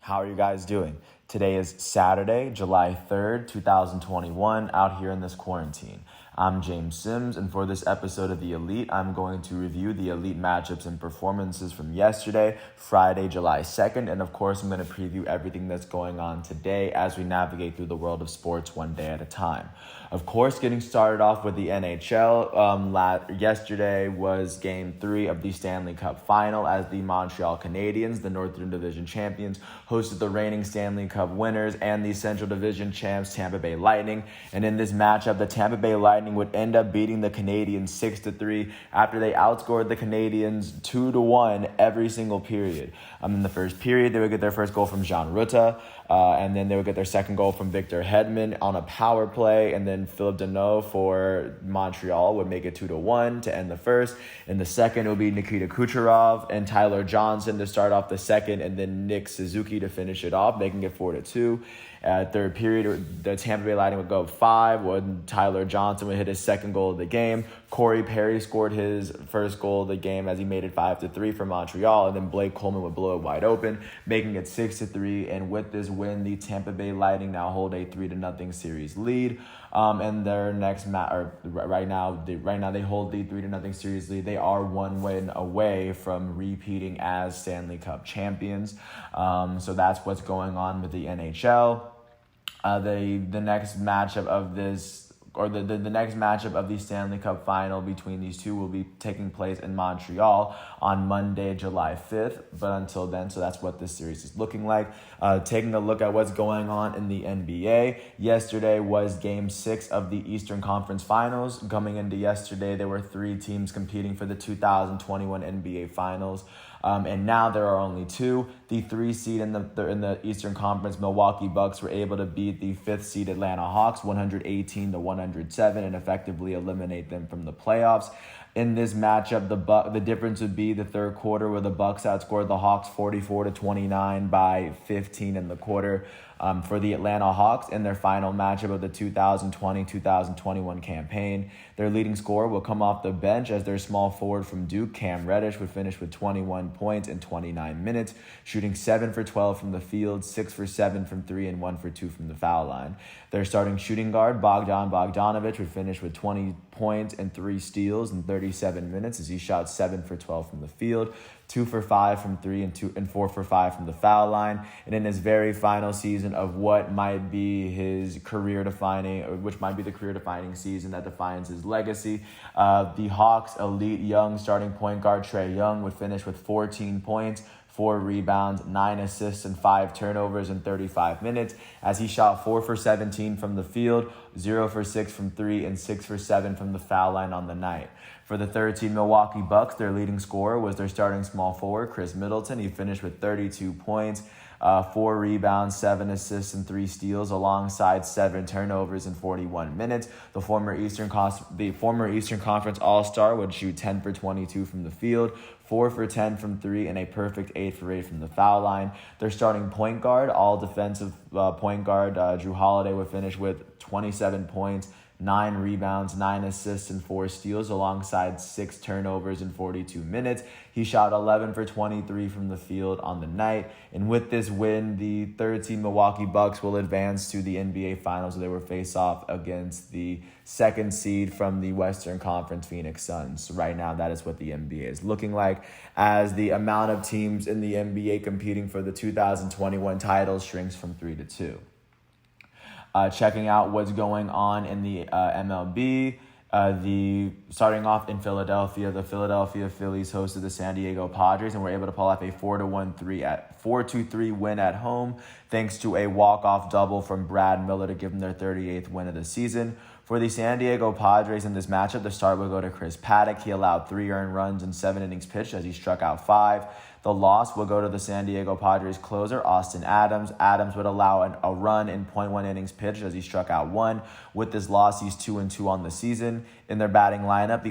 How are you guys doing? Today is Saturday, July 3rd, 2021, out here in this quarantine. I'm James Sims, and for this episode of The Elite, I'm going to review the Elite matchups and performances from yesterday, Friday, July 2nd, and of course, I'm going to preview everything that's going on today as we navigate through the world of sports one day at a time. Of course, getting started off with the NHL, yesterday was Game 3 of the Stanley Cup Final as the Montreal Canadiens, the Northern Division champions, hosted the reigning Stanley Cup winners and the Central Division champs Tampa Bay Lightning. And in this matchup, the Tampa Bay Lightning would end up beating the Canadiens 6-3 after they outscored the Canadiens 2-1 every single period. In the first period, they would get their first goal from Jean Rutta, and then they would get their second goal from Victor Hedman on a power play, and then Phillip Danault for Montreal would make it 2-1 to end the first. In the second, it would be Nikita Kucherov and Tyler Johnson to start off the second, and then Nick Suzuki to finish it off, making it 4-2. Third period, the Tampa Bay Lightning would go up 5 when Tyler Johnson would hit his second goal of the game. Corey Perry scored his first goal of the game as he made it 5-3 for Montreal, and then Blake Coleman would blow it wide open, making it 6-3. And with this win, the Tampa Bay Lightning now hold a 3-0 series lead. And their next right now they hold the 3-0 series lead. They are one win away from repeating as Stanley Cup champions. So that's what's going on with the NHL. The next matchup of this, or the next matchup of the Stanley Cup Final between these two will be taking place in Montreal on Monday, July 5th. But until then, so that's what this series is looking like. Taking a look at what's going on in the NBA. Yesterday was Game 6 of the Eastern Conference Finals. Coming into yesterday, there were 3 teams competing for the 2021 NBA Finals. And now there are only 2. The 3 seed in the Eastern Conference, Milwaukee Bucks, were able to beat the 5th seed Atlanta Hawks 118-107 and effectively eliminate them from the playoffs. In this matchup, the difference would be the third quarter where the Bucks outscored the Hawks 44-29 by 15 in the quarter. For the Atlanta Hawks in their final matchup of the 2020-2021 campaign. Their leading scorer will come off the bench as their small forward from Duke, Cam Reddish, would finish with 21 points in 29 minutes, shooting 7 for 12 from the field, 6 for 7 from 3, and 1 for 2 from the foul line. Their starting shooting guard, Bogdan Bogdanovic, would finish with 20 points and 3 steals in 37 minutes as he shot 7 for 12 from the field, 2 for 5 from 3, and 4 for 5 from the foul line. And in his very final season of what might be his which might be the career-defining season that defines his legacy, the Hawks' elite young starting point guard Trae Young would finish with 14 points, 4 rebounds, 9 assists, and 5 turnovers in 35 minutes as he shot 4 for 17 from the field, 0 for 6 from 3, and 6 for 7 from the foul line on the night. For the third team, Milwaukee Bucks, their leading scorer was their starting small forward, Chris Middleton. He finished with 32 points, 4 rebounds, 7 assists, and 3 steals, alongside 7 turnovers in 41 minutes. The former Eastern Conference All-Star would shoot 10 for 22 from the field, 4 for 10 from 3, and a perfect 8 for 8 from the foul line. Their starting point guard, all-defensive point guard, Jrue Holiday, would finish with 27 points, 9 rebounds, 9 assists, and 4 steals, alongside 6 turnovers in 42 minutes. He shot 11 for 23 from the field on the night. And with this win, the third-team Milwaukee Bucks will advance to the NBA Finals, where they will face off against the second seed from the Western Conference, Phoenix Suns. Right now, that is what the NBA is looking like, as the amount of teams in the NBA competing for the 2021 titles shrinks from 3 to 2. Checking out what's going on in the MLB. Starting off in Philadelphia, the Philadelphia Phillies hosted the San Diego Padres and were able to pull off a 4-2-3 win at home, thanks to a walk-off double from Brad Miller to give them their 38th win of the season. For the San Diego Padres in this matchup, the start will go to Chris Paddock. He allowed 3 earned runs in 7 innings pitched as he struck out 5. The loss will go to the San Diego Padres closer, Austin Adams. Adams would allow a run in 0.1 innings pitched as he struck out 1. With this loss, he's 2-2 on the season. In their batting lineup,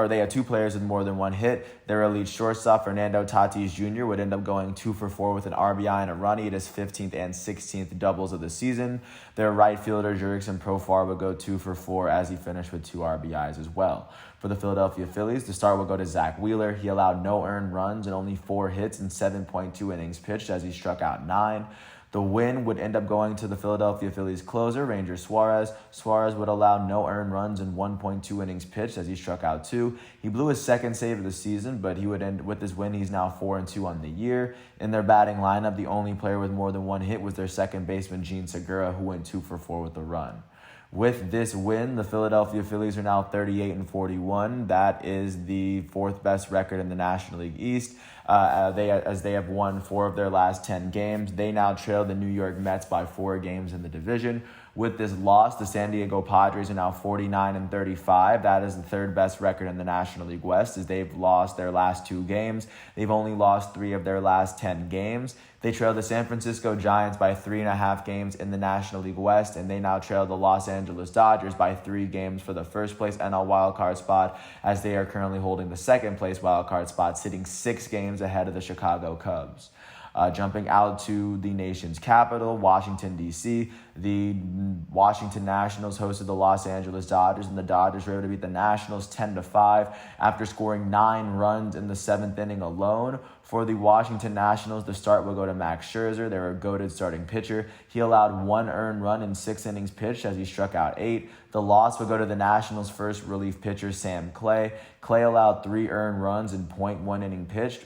they had two players with more than one hit. Their elite shortstop, Fernando Tatis Jr., would end up going 2 for 4 with an RBI and a run. He hit his 15th and 16th doubles of the season. Their right fielder, Jurickson Profar, would go 2 for 4 as he finished with 2 RBIs as well. For the Philadelphia Phillies, the start will go to Zach Wheeler. He allowed no earned runs and only 4 hits in 7.2 innings pitched as he struck out 9. The win would end up going to the Philadelphia Phillies closer, Ranger Suarez. Suarez would allow no earned runs in 1.2 innings pitched as he struck out 2. He blew his second save of the season, but he would end with this win. He's now 4-2 on the year. In their batting lineup, the only player with more than one hit was their second baseman, Gene Segura, who went 2 for 4 with a run. With this win, the Philadelphia Phillies are now 38-41. That is the 4th best record in the National League East. They have won 4 of their last 10 games. They now trail the New York Mets by 4 games in the division. With this loss, the San Diego Padres are now 49-35. That is the 3rd best record in the National League West, as they've lost their last 2 games. They've only lost 3 of their last 10 games. They trail the San Francisco Giants by 3.5 games in the National League West, and they now trail the Los Angeles Dodgers by 3 games for the first place NL wildcard spot, as they are currently holding the second place wildcard spot, sitting 6 games ahead of the Chicago Cubs. Jumping out to the nation's capital, Washington, D.C., the Washington Nationals hosted the Los Angeles Dodgers, and the Dodgers were able to beat the Nationals 10-5 after scoring 9 runs in the 7th inning alone. For the Washington Nationals, the start will go to Max Scherzer. They're a goated starting pitcher. He allowed 1 earned run in 6 innings pitched as he struck out 8. The loss will go to the Nationals' first relief pitcher, Sam Clay. Clay allowed 3 earned runs in .1 inning pitched.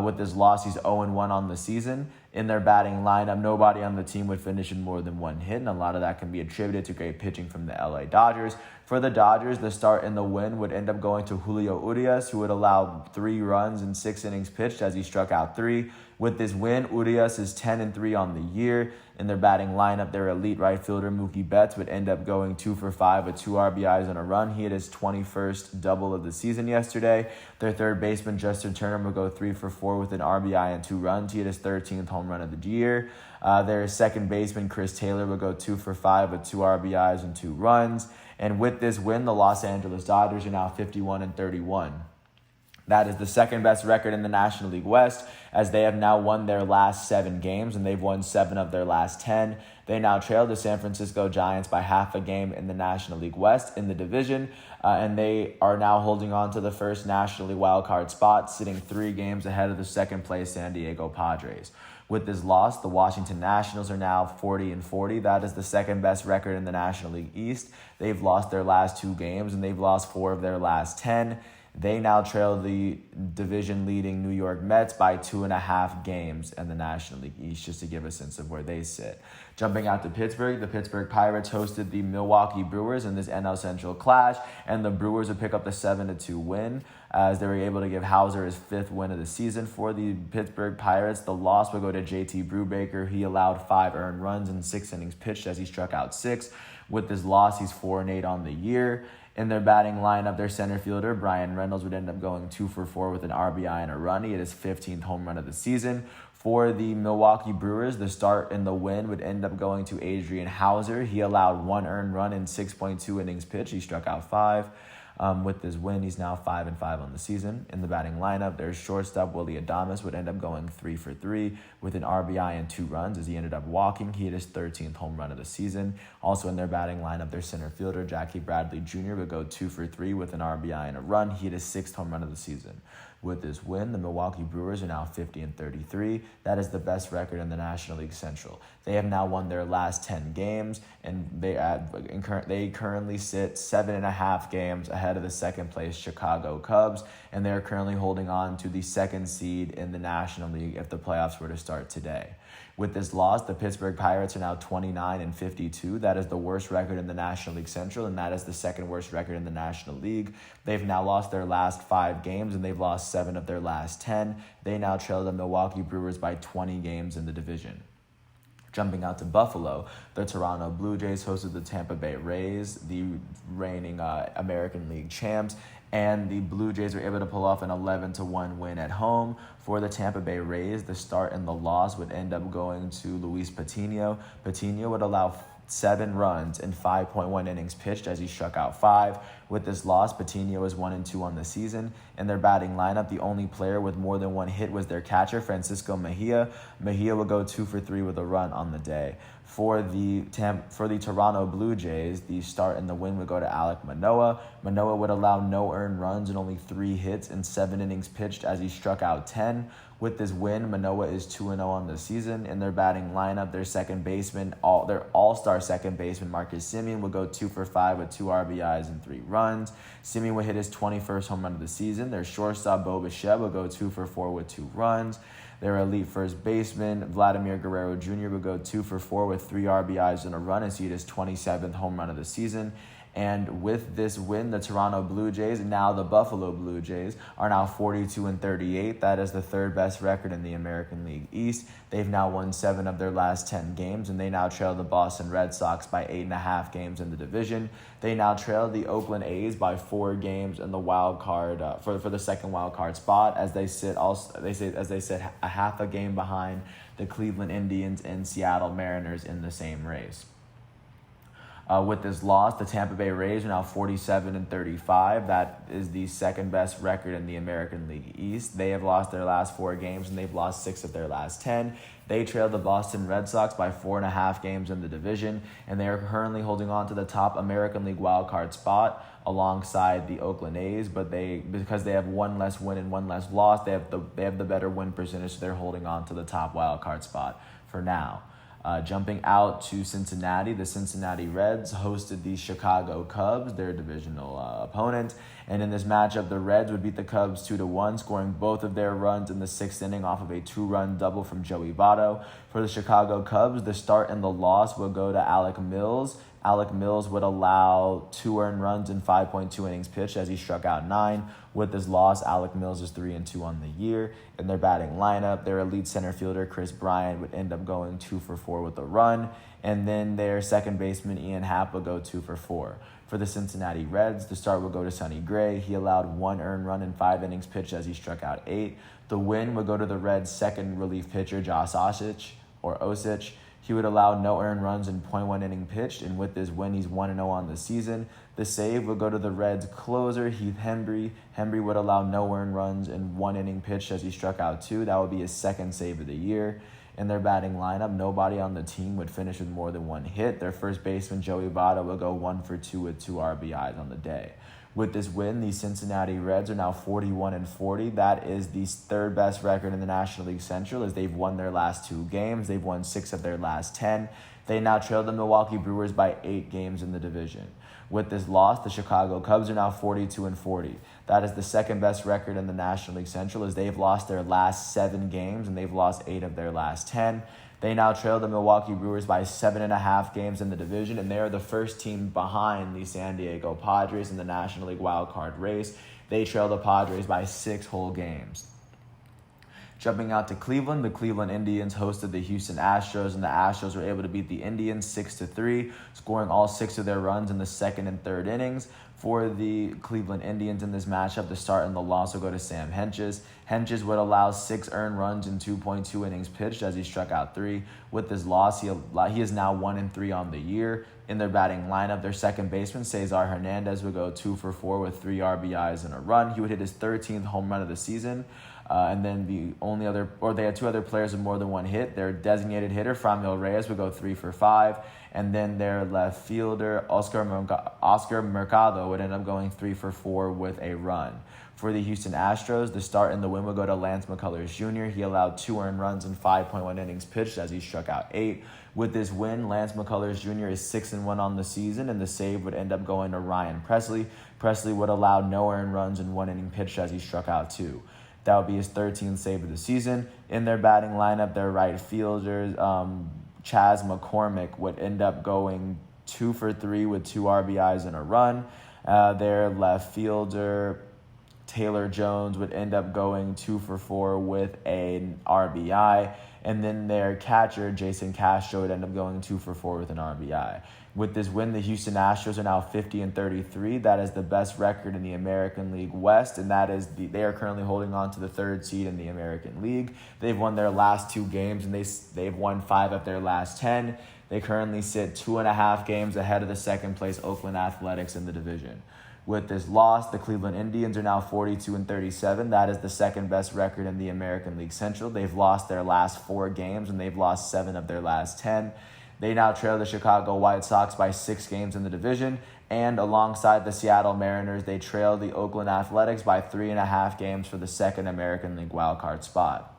With this loss, he's 0-1 on the season. In their batting lineup, nobody on the team would finish in more than 1 hit, and a lot of that can be attributed to great pitching from the LA Dodgers. For the Dodgers, the start and the win would end up going to Julio Urias, who would allow 3 runs in 6 innings pitched as he struck out 3. With this win, Urias is 10-3 on the year. In their batting lineup, their elite right fielder, Mookie Betts, would end up going 2 for 5 with 2 RBIs and a run. He hit his 21st double of the season yesterday. Their third baseman, Justin Turner, would go 3 for 4 with an RBI and 2 runs. He hit his 13th home run of the year. Their second baseman, Chris Taylor, would go 2 for 5 with 2 RBIs and 2 runs. And with this win, the Los Angeles Dodgers are now 51-31. That is the 2nd best record in the National League West, as they have now won their last 7 games, and they've won 7 of their last 10. They now trail the San Francisco Giants by half a game in the National League West in the division, and they are now holding on to the first National League wildcard spot, sitting 3 games ahead of the second-place San Diego Padres. With this loss, the Washington Nationals are now 40-40. That is the 2nd best record in the National League East. They've lost their last 2 games, and they've lost 4 of their last 10. They now trail the division-leading New York Mets by 2.5 games in the National League East, just to give a sense of where they sit. Jumping out to Pittsburgh, the Pittsburgh Pirates hosted the Milwaukee Brewers in this NL Central clash, and the Brewers would pick up the 7-2 win, as they were able to give Hauser his 5th win of the season. For the Pittsburgh Pirates, the loss would go to JT Brubaker. He allowed 5 earned runs in 6 innings pitched as he struck out 6. With this loss, he's 4-8 on the year. In their batting lineup, their center fielder, Brian Reynolds, would end up going 2 for 4 with an RBI and a run. He hit his 15th home run of the season. For the Milwaukee Brewers, the start and the win would end up going to Adrian Hauser. He allowed 1 earned run in 6.2 innings pitched. He struck out 5. With this win, he's now 5-5 on the season. In the batting lineup, their shortstop, Willy Adames, would end up going 3 for 3 with an RBI and 2 runs as he ended up walking. He hit his 13th home run of the season. Also in their batting lineup, their center fielder, Jackie Bradley Jr., would go 2 for 3 with an RBI and a run. He hit his 6th home run of the season. With this win, the Milwaukee Brewers are now 50-33. That is the best record in the National League Central. They have now won their last 10 games, and they currently sit 7.5 games ahead of the second-place Chicago Cubs, and they are currently holding on to the 2nd seed in the National League if the playoffs were to start today. With this loss, the Pittsburgh Pirates are now 29-52. That is the worst record in the National League Central, and that is the 2nd worst record in the National League. They've now lost their last 5 games, and they've lost 7 of their last 10. They now trail the Milwaukee Brewers by 20 games in the division. Jumping out to Buffalo, the Toronto Blue Jays hosted the Tampa Bay Rays, the reigning American League champs, and the Blue Jays were able to pull off an 11-1 win at home. For the Tampa Bay Rays, the start and the loss would end up going to Luis Patino. Patino would allow 7 runs in 5.1 innings pitched as he struck out 5. With this loss, Patino is 1-2 on the season. In their batting lineup, the only player with more than one hit was their catcher, Francisco Mejia. Mejia will go 2 for 3 with a run on the day. For the Toronto Blue Jays, the start and the win would go to Alek Manoah. Manoah would allow no earned runs and only 3 hits in 7 innings pitched as he struck out 10. With this win, Manoah is 2-0 on the season. In their batting lineup, their second baseman, their all-star second baseman, Marcus Semien, would go 2 for 5 with 2 RBIs and 3 runs. Semien would hit his 21st home run of the season. Their shortstop, Bo Bichette, would go 2 for 4 with 2 runs. Their elite first baseman, Vladimir Guerrero Jr., would go 2 for 4 with 3 RBIs and a run as he hit his 27th home run of the season. And with this win, the Toronto Blue Jays, now the Buffalo Blue Jays, are now 42-38. That is the third best record in the American League East. They've now won 7 of their last 10 games, and they now trail the Boston Red Sox by 8.5 games in the division. They now trail the Oakland A's by 4 games in the wild card for the second wild card spot, as they sit a half a game behind the Cleveland Indians and Seattle Mariners in the same race. With this loss, the Tampa Bay Rays are now 47-35. That is the second best record in the American League East. They have lost their last 4 games, and they've lost 6 of their last 10. They trailed the Boston Red Sox by 4.5 games in the division, and they are currently holding on to the top American League wildcard spot alongside the Oakland A's. But because they have 1 less win and 1 less loss, they have the better win percentage, so they're holding on to the top wildcard spot for now. Jumping out to Cincinnati, the Cincinnati Reds hosted the Chicago Cubs, their divisional opponent. And in this matchup, the Reds would beat the Cubs 2-1, scoring both of their runs in the 6th inning off of a 2-run double from Joey Votto. For the Chicago Cubs, the start and the loss will go to Alec Mills. Alec Mills would allow 2 earned runs in 5.2 innings pitched as he struck out 9. With this loss, Alec Mills is 3-2 on the year. In their batting lineup, their elite center fielder, Chris Bryant, would end up going 2 for 4 with a run. And then their second baseman, Ian Happ, would go 2 for 4. For the Cincinnati Reds, the start would go to Sonny Gray. He allowed 1 earned run in 5 innings pitched as he struck out 8. The win would go to the Reds' second relief pitcher, Josh Osich. He would allow no earned runs in 0.1 inning pitched, and with this win, he's 1-0 on the season. The save would go to the Reds' closer, Heath Hembree. Hembree would allow no earned runs in 1 inning pitched as he struck out 2. That would be his second save of the year. In their batting lineup, nobody on the team would finish with more than 1 hit. Their first baseman, Joey Votto, would go 1 for 2 with 2 RBIs on the day. With this win, the Cincinnati Reds are now 41-40. That is the third best record in the National League Central, as they've won their last 2 games. They've won 6 of their last 10. They now trail the Milwaukee Brewers by 8 games in the division. With this loss, the Chicago Cubs are now 42-40. That is the second best record in the National League Central, as they've lost their last 7 games and they've lost 8 of their last 10. They now trail the Milwaukee Brewers by 7.5 games in the division, and they are the first team behind the San Diego Padres in the National League wildcard race. They trail the Padres by 6 whole games. Jumping out to Cleveland, the Cleveland Indians hosted the Houston Astros, and the Astros were able to beat the Indians 6-3, scoring all 6 of their runs in the second and third innings. For the Cleveland Indians in this matchup, the start and the loss will go to Sam Hentges. Hentges would allow 6 earned runs in 2.2 innings pitched as he struck out 3. With this loss, he is now 1-3 on the year. In their batting lineup, their second baseman, Cesar Hernandez, would go 2 for 4 with 3 RBIs and a run. He would hit his 13th home run of the season. And then they had 2 other players with more than 1 hit. Their designated hitter, Franmil Reyes, would go 3 for 5. And then their left fielder, Oscar Mercado, would end up going 3 for 4 with a run. For the Houston Astros, the start and the win would go to Lance McCullers Jr. He allowed 2 earned runs in 5.1 innings pitched as he struck out 8. With this win, Lance McCullers Jr. is 6-1 on the season, and the save would end up going to Ryan Presley. Presley would allow no earned runs in 1 inning pitched as he struck out 2. That would be his 13th save of the season. In their batting lineup, their right fielders, Chas McCormick, would end up going 2 for 3 with 2 RBIs and a run. Their left fielder, Taylor Jones would end up going 2 for 4 with an RBI. And then their catcher, Jason Castro, would end up going 2 for 4 with an RBI. With this win, the Houston Astros are now 50-33. That is the best record in the American League West, and they are currently holding on to the 3rd seed in the American League. They've won their last 2 games, and they've won 5 of their last 10. They currently sit 2.5 games ahead of the second-place Oakland Athletics in the division. With this loss, the Cleveland Indians are now 42-37. That is the second-best record in the American League Central. They've lost their last 4 games, and they've lost 7 of their last 10. They now trail the Chicago White Sox by 6 games in the division, and alongside the Seattle Mariners, they trail the Oakland Athletics by 3.5 games for the second American League wildcard spot.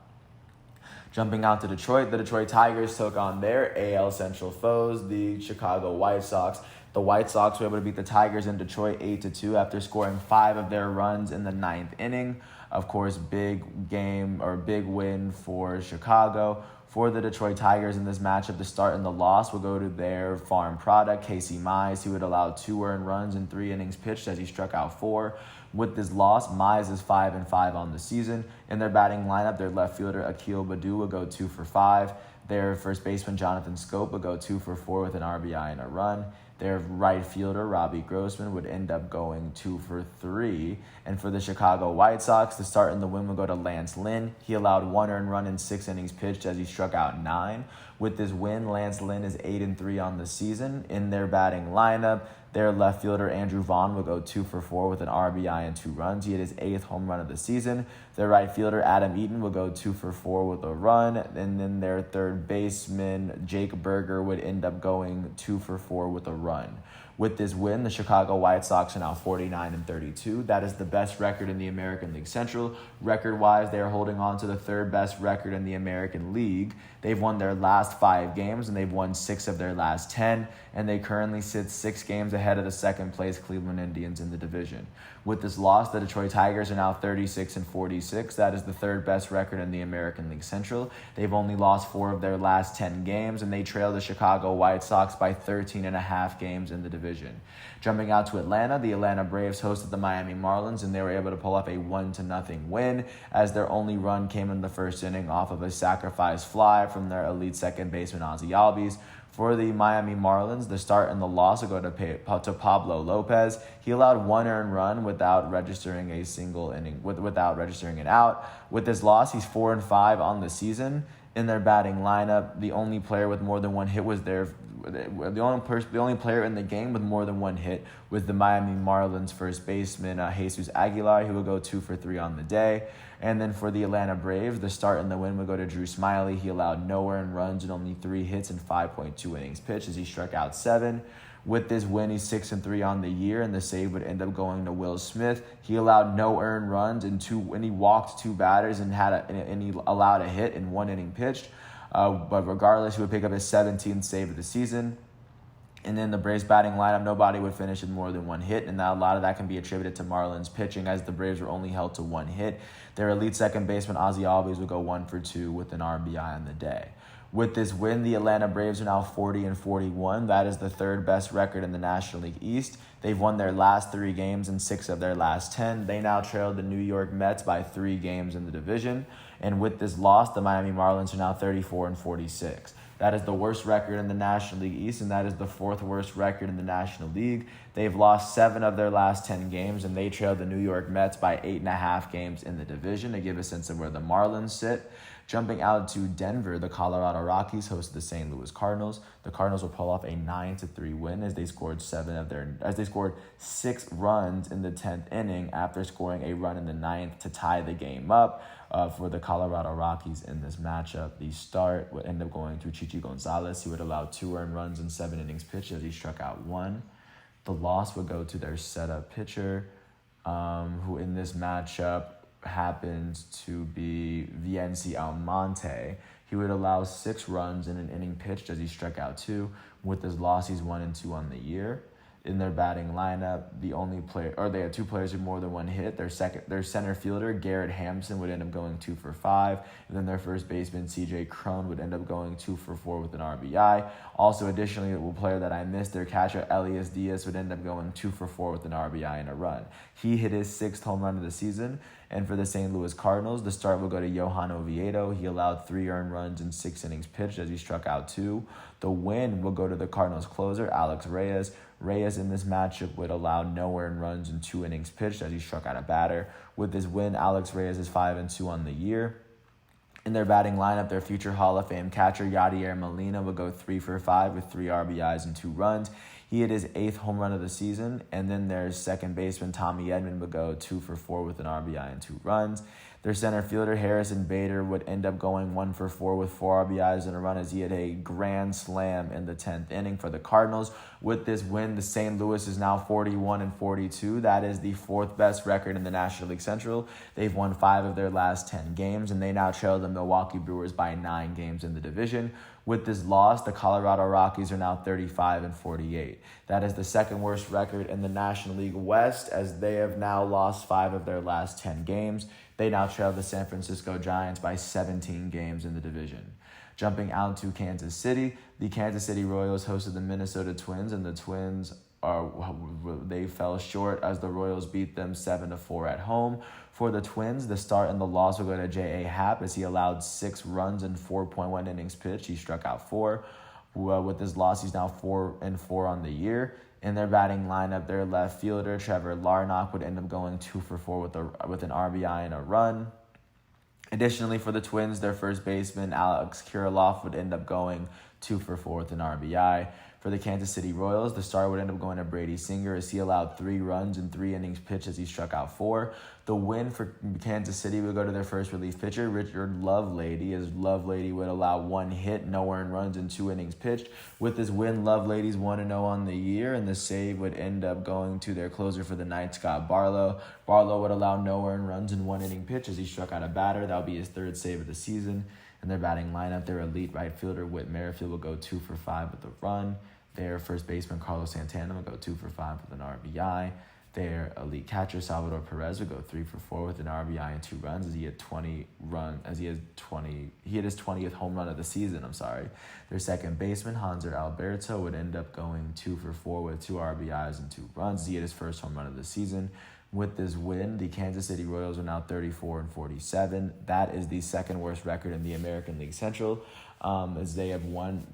Jumping out to Detroit, the Detroit Tigers took on their AL Central foes, the Chicago White Sox. The White Sox were able to beat the Tigers in Detroit 8-2 after scoring 5 of their runs in the 9th inning. Of course, big win for Chicago. For the Detroit Tigers in this matchup, the start and the loss will go to their farm product, Casey Mize. He would allow 2 earned runs in 3 innings pitched as he struck out 4. With this loss, Mize is 5-5 on the season. In their batting lineup, their left fielder, Akil Baddoo, will go 2 for 5. Their first baseman, Jonathan Schoop, will go 2 for 4 with an RBI and a run. Their right fielder, Robbie Grossman, would end up going 2 for 3. And for the Chicago White Sox, the start and the win will go to Lance Lynn. He allowed 1 earned run in 6 innings pitched as he struck out 9. With this win, Lance Lynn is 8-3 on the season. In their batting lineup, their left fielder, Andrew Vaughn, will go 2 for 4 with an RBI and 2 runs. He hit his 8th home run of the season. Their right fielder, Adam Eaton, will go 2 for 4 with a run. And then their third baseman, Jake Burger, would end up going 2 for 4 with a run. With this win, the Chicago White Sox are now 49-32. That is the best record in the American League Central. Record-wise, they are holding on to the 3rd best record in the American League. They've won their last 5 games, and they've won 6 of their last 10, and they currently sit 6 games ahead of the second-place Cleveland Indians in the division. With this loss, the Detroit Tigers are now 36-46. That is the 3rd best record in the American League Central. They've only lost 4 of their last 10 games, and they trail the Chicago White Sox by 13.5 games in the division. Jumping out to Atlanta, the Atlanta Braves hosted the Miami Marlins, and they were able to pull off a 1-0 win as their only run came in the first inning off of a sacrifice fly from their elite second baseman, Ozzie Albies. For the Miami Marlins, the start and the loss will go to Pablo Lopez. He allowed 1 earned run without registering a single inning, without registering an out. With this loss, he's 4-5 on the season. In their batting lineup, the only player with more than 1 hit was the only player in the game with more than 1 hit was the Miami Marlins first baseman, Jesus Aguilar, who will go 2 for 3 on the day. And then for the Atlanta Braves, the start and the win would go to Drew Smyly. He allowed no earned runs and only 3 hits in 5.2 innings pitched as he struck out 7. With this win, he's 6-3 on the year, and the save would end up going to Will Smith. He allowed no earned runs and he walked 2 batters and he allowed a hit in 1 inning pitched. But regardless, he would pick up his 17th save of the season. And then the Braves batting lineup, nobody would finish with more than 1 hit, and a lot of that can be attributed to Marlins pitching as the Braves were only held to 1 hit. Their elite second baseman, Ozzie Albies, would go 1 for 2 with an RBI on the day. With this win, the Atlanta Braves are now 40-41. That is the 3rd best record in the National League East. They've won their last 3 games and 6 of their last 10. They now trail the New York Mets by 3 games in the division. And with this loss, the Miami Marlins are now 34-46. That is the worst record in the National League East, and that is the 4th worst record in the National League. They've lost 7 of their last 10 games, and they trail the New York Mets by 8.5 games in the division to give a sense of where the Marlins sit. Jumping out to Denver, the Colorado Rockies host the St. Louis Cardinals. The Cardinals will pull off a 9-3 win as they scored 6 runs in the 10th inning after scoring a run in the 9th to tie the game up. For the Colorado Rockies in this matchup, the start would end up going to Chichi Gonzalez. He would allow 2 earned runs in 7 innings pitched as he struck out 1. The loss would go to their setup pitcher, who in this matchup happens to be Viency Almonte. He would allow 6 runs in an inning pitched as he struck out 2. With his loss, he's 1-2 on the year. In their batting lineup, they had two players with more than one hit. Their center fielder, Garrett Hampson, would end up going 2 for 5. And then their first baseman, CJ Cron, would end up going 2 for 4 with an RBI. Also, additionally, a player that I missed, their catcher, Elias Diaz, would end up going 2 for 4 with an RBI and a run. He hit his 6th home run of the season. And for the St. Louis Cardinals, the start will go to Johan Oviedo. He allowed 3 earned runs in 6 innings pitched as he struck out 2. The win will go to the Cardinals closer, Alex Reyes. Reyes in this matchup would allow no earned runs in 2 innings pitched as he struck out a batter. With this win, Alex Reyes is 5-2 on the year. In their batting lineup, their future Hall of Fame catcher, Yadier Molina, would go 3 for 5 with 3 RBIs and 2 runs. He hit his 8th home run of the season. And then their second baseman, Tommy Edman, would go 2 for 4 with an RBI and 2 runs. Their center fielder, Harrison Bader, would end up going 1 for 4 with 4 RBIs and a run as he had a grand slam in the 10th inning for the Cardinals. With this win, the St. Louis is now 41-42. That is the 4th best record in the National League Central. They've won 5 of their last 10 games, and they now trail the Milwaukee Brewers by 9 games in the division. With this loss, the Colorado Rockies are now 35-48. That is the 2nd worst record in the National League West, as they have now lost 5 of their last 10 games. They now trail the San Francisco Giants by 17 games in the division. Jumping out to Kansas City, the Kansas City Royals hosted the Minnesota Twins, and the Twins they fell short as the Royals beat them 7-4 at home. For the Twins, the start and the loss will go to J.A. Happ as he allowed 6 runs in 4.1 innings pitched. He struck out 4. With his loss, he's now 4-4 on the year. In their batting lineup, their left fielder, Trevor Larnach, would end up going 2 for 4 with an RBI and a run. Additionally, for the Twins, their first baseman, Alex Kirilloff, would end up going 2 for 4 with an RBI. For the Kansas City Royals, the start would end up going to Brady Singer as he allowed 3 runs in 3 innings pitched as he struck out 4. The win for Kansas City would go to their first relief pitcher, Richard Lovelady, as Lovelady would allow 1 hit, no earned runs in 2 innings pitched. With this win, Lovelady's 1-0 on the year, and the save would end up going to their closer for the night, Scott Barlow. Barlow would allow no earned runs in 1 inning pitch as he struck out a batter. That would be his 3rd save of the season. In their batting lineup, their elite right fielder, Whit Merrifield, will go 2 for 5 with a run. Their first baseman, Carlos Santana, will go 2 for 5 with an RBI. Their elite catcher, Salvador Perez, would go 3 for 4 with an RBI and 2 runs as he had his 20th home run of the season. Their second baseman, Hanser Alberto, would end up going 2 for 4 with 2 RBIs and 2 runs. He had his first home run of the season. With this win, the Kansas City Royals are now 34-47. That is the 2nd worst record in the American League Central, as they have won.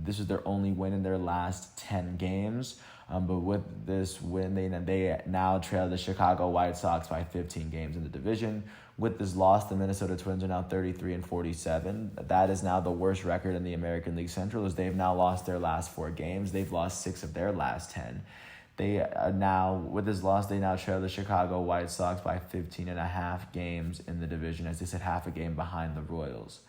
This is their only win in their last 10 games. But with this win, they now trail the Chicago White Sox by 15 games in the division. With this loss, the Minnesota Twins are now 33-47. That is now the worst record in the American League Central, as they've now lost their last 4 games. They've lost 6 of their last 10. With this loss, they now trail the Chicago White Sox by 15.5 games in the division, as they sit half a game behind the Royals.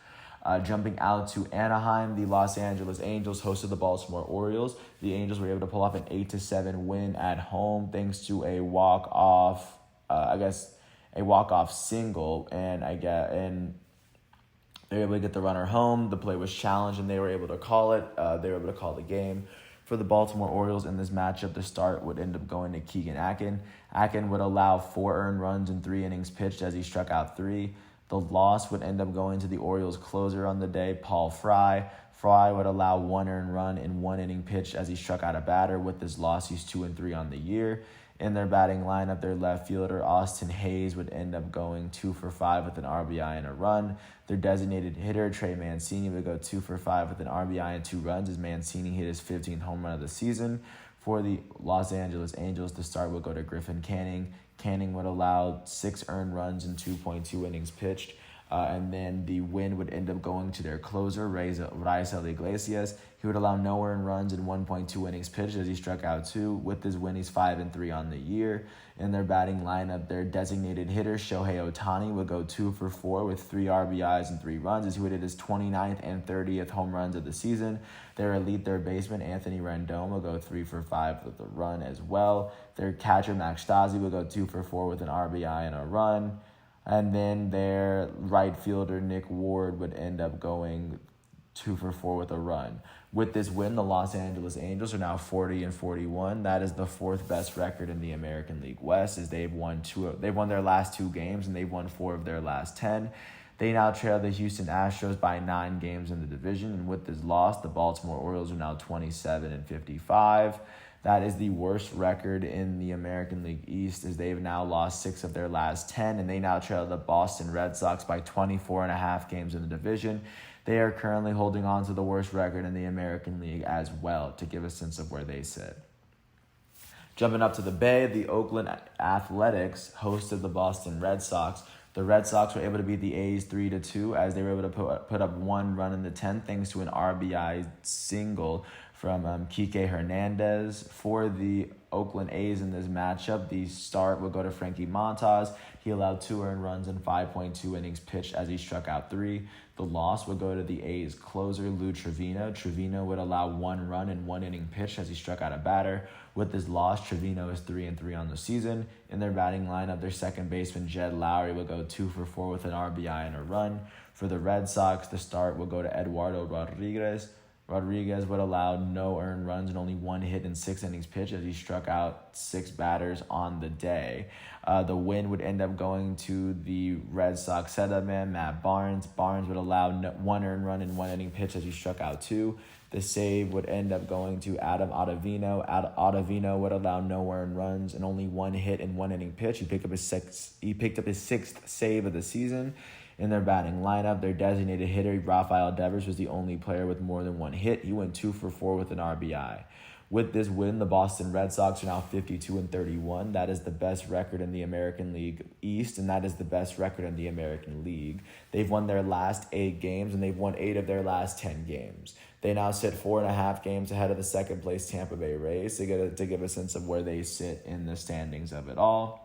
Jumping out to Anaheim, the Los Angeles Angels hosted the Baltimore Orioles. The Angels were able to pull off an 8-7 win at home thanks to a walk-off single, and they were able to get the runner home. The play was challenged, and they were able to call it. They were able to call the game. For the Baltimore Orioles in this matchup, the start would end up going to Keegan Akin. Akin would allow 4 earned runs in 3 innings pitched as he struck out 3. The loss would end up going to the Orioles closer on the day, Paul Fry. Fry would allow 1 earned run in 1 inning pitched as he struck out a batter. With this loss, he's 2-3 on the year. In their batting lineup, their left fielder, Austin Hayes, would end up going 2 for 5 with an RBI and a run. Their designated hitter, Trey Mancini, would go 2 for 5 with an RBI and 2 runs as Mancini hit his 15th home run of the season. For the Los Angeles Angels, the start would go to Griffin Canning. Canning would allow 6 earned runs in 2.2 innings pitched. And then the win would end up going to their closer, Raisel Iglesias. He would allow no earned runs in 1.2 innings pitched as he struck out 2. With his win, he's 5-3 on the year. In their batting lineup, their designated hitter, Shohei Ohtani, would go 2 for 4 with 3 RBIs and 3 runs as he would hit his 29th and 30th home runs of the season. Their elite third baseman, Anthony Rendon, will go 3 for 5 with a run as well. Their catcher, Max Stassi, will go 2 for 4 with an RBI and a run. And then their right fielder, Nick Ward, would end up going 2-for-4 with a run. With this win, the Los Angeles Angels are now 40-41. That is the fourth best record in the American League West, as they've won their last 2 games and they've won 4 of their last 10. They now trail the Houston Astros by 9 games in the division, and with this loss, the Baltimore Orioles are now 27-55. That is the worst record in the American League East, as they've now lost 6 of their last 10, and they now trail the Boston Red Sox by 24.5 games in the division. They are currently holding on to the worst record in the American League as well, to give a sense of where they sit. Jumping up to the Bay, the Oakland Athletics hosted the Boston Red Sox. The Red Sox were able to beat the A's 3-2, as they were able to put up 1 run in the 10th thanks to an RBI single from Kike Hernandez. For the Oakland A's in this matchup, the start will go to Frankie Montas. He allowed 2 earned runs in 5.2 innings pitched as he struck out 3. The loss would go to the A's closer, Lou Trevino. Trevino would allow 1 run in 1 inning pitched as he struck out a batter. With this loss, Trevino is 3-3 on the season. In their batting lineup, their second baseman, Jed Lowry, will go 2-for-4 with an RBI and a run. For the Red Sox, the start will go to Eduardo Rodriguez. Rodriguez would allow no earned runs and only 1 hit in 6 innings pitched as he struck out 6 batters on the day. The win would end up going to the Red Sox setup man, Matt Barnes. Barnes would allow 1 earned run in 1 inning pitched as he struck out 2. The save would end up going to Adam Ottavino. Ottavino would allow no earned runs and only 1 hit in 1 inning pitch. He picked up his 6th save of the season. In their batting lineup, their designated hitter, Rafael Devers, was the only player with more than 1 hit. He went 2-for-4 with an RBI. With this win, the Boston Red Sox are now 52-31. That is the best record in the American League East, and that is the best record in the American League. They've won their last 8 games, and they've won 8 of their last 10 games. They now sit 4.5 games ahead of the second-place Tampa Bay Rays to give a sense of where they sit in the standings of it all.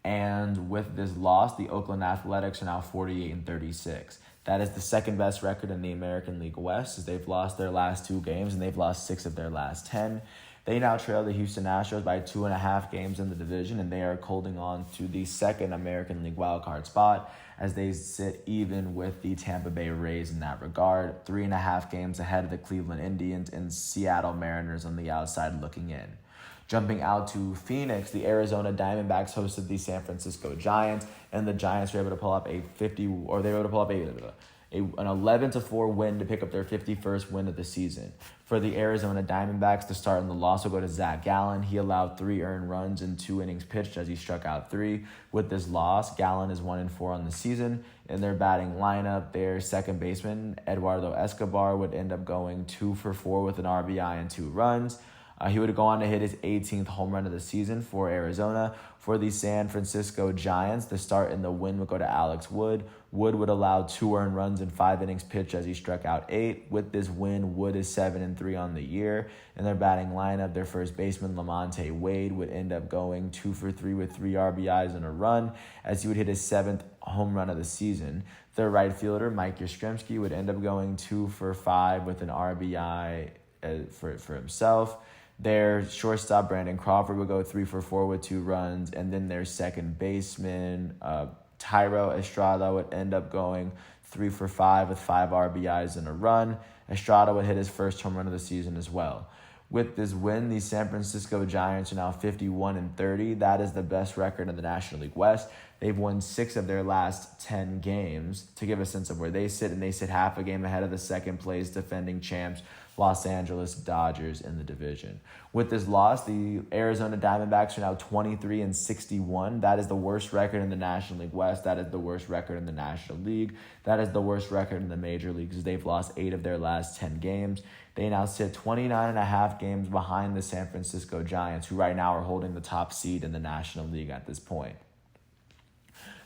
And with this loss, the Oakland Athletics are now 48-36. That is the second best record in the American League West, as they've lost their last 2 games and they've lost 6 of their last 10. They now trail the Houston Astros by 2.5 games in the division, and they are holding on to the second American League wildcard spot, as they sit even with the Tampa Bay Rays in that regard, 3.5 games ahead of the Cleveland Indians and Seattle Mariners on the outside looking in. Jumping out to Phoenix, the Arizona Diamondbacks hosted the San Francisco Giants, and the Giants were able to pull up an 11-4 win to pick up their 51st win of the season. For the Arizona Diamondbacks, the start and the loss will go to Zach Gallen. He allowed 3 earned runs in 2 innings pitched as he struck out 3. With this loss, Gallen is 1-4 on the season. In their batting lineup, their second baseman, Eduardo Escobar, would end up going 2-for-4 with an RBI and 2 runs. He would go on to hit his 18th home run of the season for Arizona. For the San Francisco Giants, the start and the win would go to Alex Wood. Wood would allow 2 earned runs in 5 innings pitched as he struck out 8. With this win, Wood is 7-3 on the year. In their batting lineup, their first baseman, Lamonte Wade, would end up going 2-for-3 with 3 RBIs and a run, as he would hit his 7th home run of the season. Their right fielder, Mike Yastrzemski, would end up going 2-for-5 with an RBI for himself. Their shortstop, Brandon Crawford, would go 3-for-4 with 2 runs. And then their second baseman, Thairo Estrada, would end up going 3-for-5 with 5 RBIs and a run. Estrada would hit his first home run of the season as well. With this win, the San Francisco Giants are now 51-30. That is the best record in the National League West. They've won 6 of their last 10 games to give a sense of where they sit, and they sit half a game ahead of the second place defending champs, Los Angeles Dodgers, in the division. With this loss, the Arizona Diamondbacks are now 23-61. That is the worst record in the National League West. That is the worst record in the National League. That is the worst record in the Major Leagues, as they've lost 8 of their last 10 games. They now sit 29.5 games behind the San Francisco Giants, who right now are holding the top seed in the National League at this point.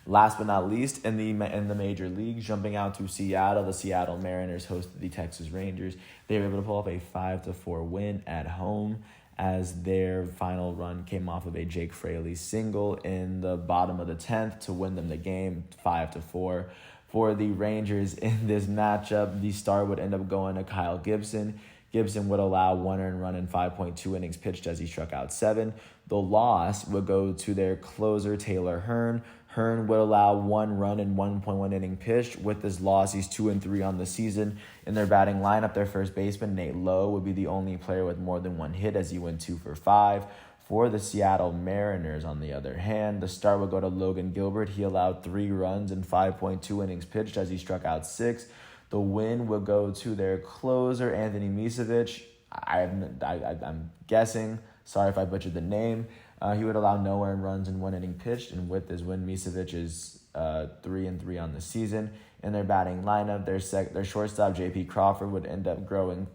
Last but not least, in the major leagues, jumping out to Seattle, the Seattle Mariners hosted the Texas Rangers. They were able to pull off a 5-4 win at home, as their final run came off of a Jake Fraley single in the bottom of the 10th to win them the game, 5-4. For the Rangers in this matchup, the start would end up going to Kyle Gibson. Gibson would allow 1 earned run in 5.2 innings pitched as he struck out 7. The loss would go to their closer, Taylor Hearn. Hearn would allow 1 run in 1.1 inning pitched. With this loss, he's 2-3 on the season. In their batting lineup, their first baseman, Nate Lowe, would be the only player with more than 1 hit as he went 2 for 5. For the Seattle Mariners, on the other hand, the start would go to Logan Gilbert. He allowed 3 runs in 5.2 innings pitched as he struck out 6. The win would go to their closer, Anthony Misevich. I'm guessing. Sorry if I butchered the name. He would allow no earned runs in 1 inning pitched, and with this win, Misevich is 3-3 on the season. In their batting lineup, their shortstop J.P. Crawford would end up going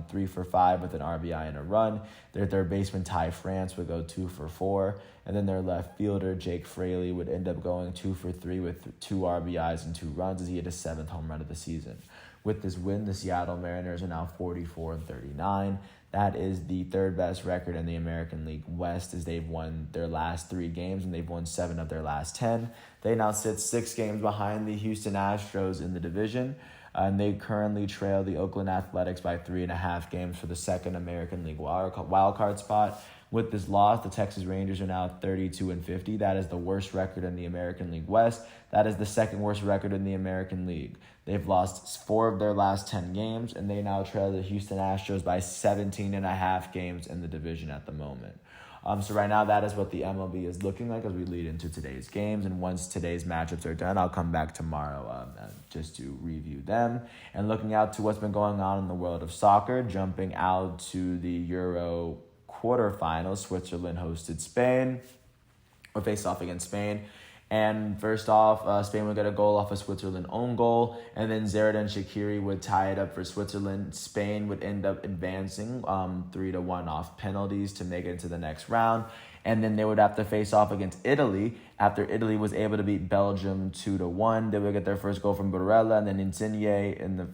3 for 5 with an RBI and a run. Their third baseman Ty France would go 2 for 4, and then their left fielder Jake Fraley would end up going 2 for 3 with 2 RBIs and 2 runs as he hit his 7th home run of the season. With this win, the Seattle Mariners are now 44-39. That is the third best record in the American League West, as they've won their last 3 games and they've won 7 of their last 10. They now sit 6 games behind the Houston Astros in the division, and they currently trail the Oakland Athletics by 3.5 games for the second American League wildcard spot. With this loss, the Texas Rangers are now 32-50. That is the worst record in the American League West. That is the second worst record in the American League. They've lost 4 of their last 10 games, and they now trail the Houston Astros by 17.5 games in the division at the moment. So right now, that is what the MLB is looking like as we lead into today's games. And once today's matchups are done, I'll come back tomorrow just to review them. And looking out to what's been going on in the world of soccer, jumping out to the Euro quarterfinals, Switzerland hosted Spain, or faced off against Spain. And first off, Spain would get a goal off a Switzerland own goal, and then Xherdan Shaqiri would tie it up for Switzerland. Spain would end up advancing 3-1 off penalties to make it into the next round. And then they would have to face off against Italy. After Italy was able to beat Belgium 2-1, they would get their first goal from Barella and then Insigne in the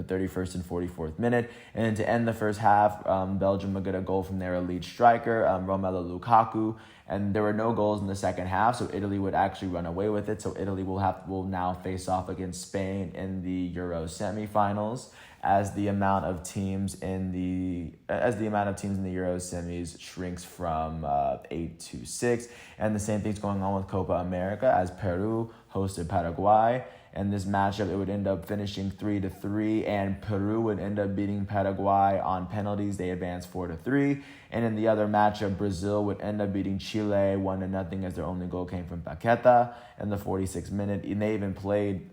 31st and 44th minute. And then to end the first half, Belgium would get a goal from their elite striker, Romelu Lukaku. And there were no goals in the second half, so Italy would actually run away with it. So Italy will now face off against Spain in the Euro semifinals, as the amount of teams in the Euro semis shrinks from 8 to 6. And the same thing's going on with Copa America, as Peru hosted Paraguay. And this matchup, it would end up finishing 3-3, and Peru would end up beating Paraguay on penalties. They advanced 4-3. And in the other matchup, Brazil would end up beating Chile 1-0, as their only goal came from Paqueta in the 46th minute. And they even played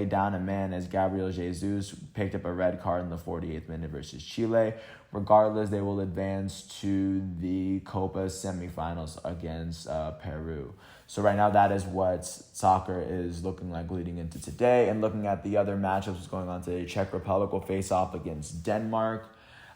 down a man, as Gabriel Jesus picked up a red card in the 48th minute versus Chile. Regardless, they will advance to the Copa semifinals against Peru. So right now, that is what soccer is looking like leading into today. And looking at the other matchups that's going on today, Czech Republic will face off against Denmark.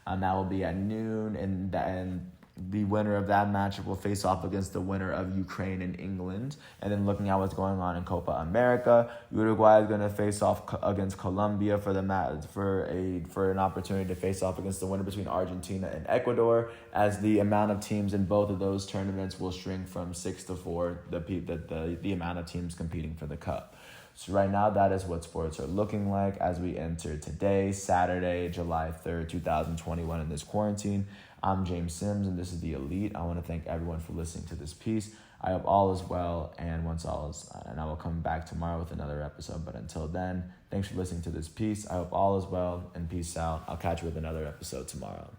That will be at noon, and the winner of that matchup will face off against the winner of Ukraine and England. And then looking at what's going on in Copa America, Uruguay is going to face off against Colombia for an opportunity to face off against the winner between Argentina and Ecuador, as the amount of teams in both of those tournaments will shrink from 6 to 4, the amount of teams competing for the cup. So right now, that is what sports are looking like as we enter today, Saturday, July 3rd, 2021, in this quarantine. I'm James Sims, and this is The Elite. I want to thank everyone for listening to this piece. I hope all is well, and I will come back tomorrow with another episode. But until then, thanks for listening to this piece. I hope all is well, and peace out. I'll catch you with another episode tomorrow.